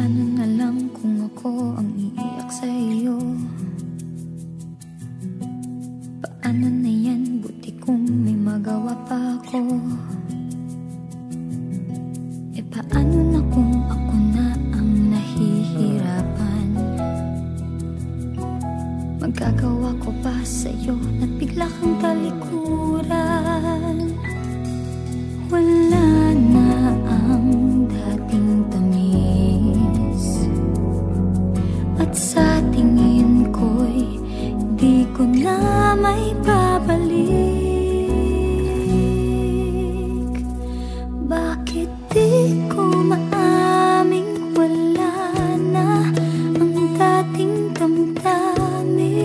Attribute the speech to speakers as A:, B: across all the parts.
A: Paano na lang kung ako ang iiyak sa iyo? Paano na yan? Buti kung may magawa pa ako. Paano na kung ako na ang nahihirapan? Magagawa ko ba sa'yo na bigla kang talikuran? Wala na ang dating tamis, at sa tingin ko'y di ko na may babalik. Bakit di ko maaming wala na ang dating damdamin?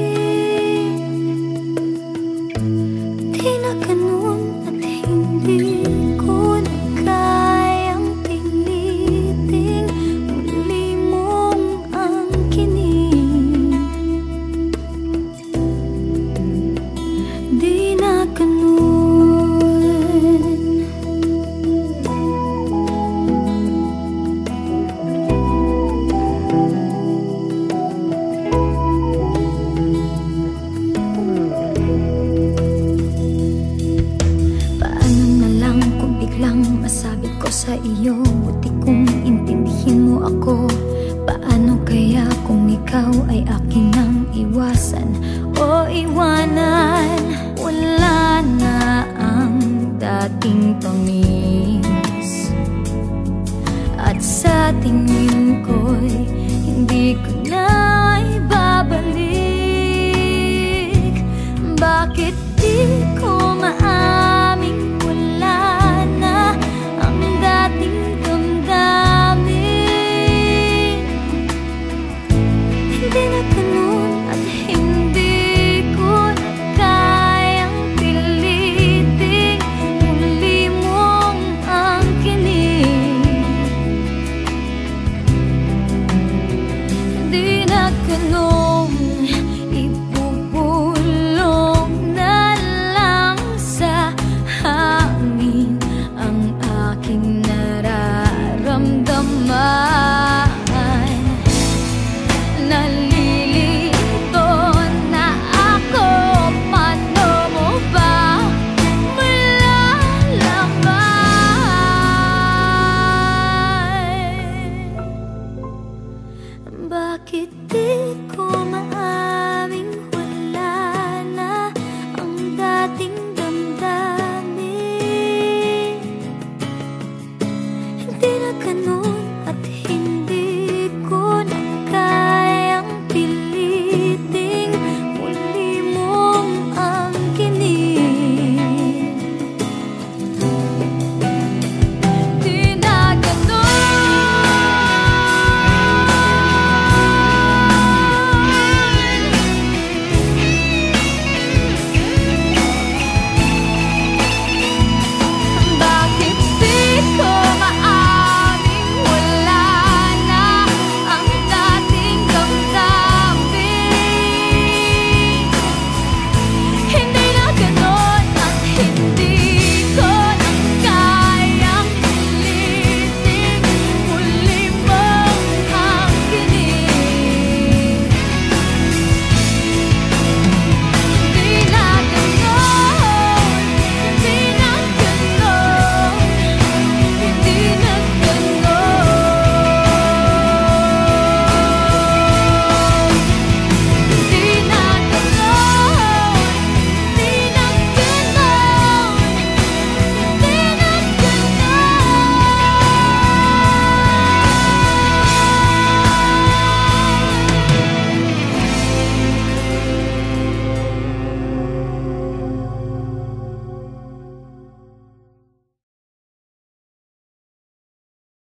A: Di na ganun at hindi ko na kayang piliting muli mong angkinin. Di na ganun. Paano na lang kung biglang masabit ko sa iyo? Buti kung intindihin mo ako. Paano kaya kung ikaw ay akin nang iwasan o iwanan? Wala na ang dating tamis, at sa tingin ko'y hindi ko na ibabalik. Bakit di ko maaming wala na ang dating damdamin? Hindi na ganun at hindi ko na kayang piliting muli mong angkinin. Hindi na ganun, ibubulong na lang sa hangin ang aking nararamdaman. Nalilito na ako, paano mo ba malalaman? Bakit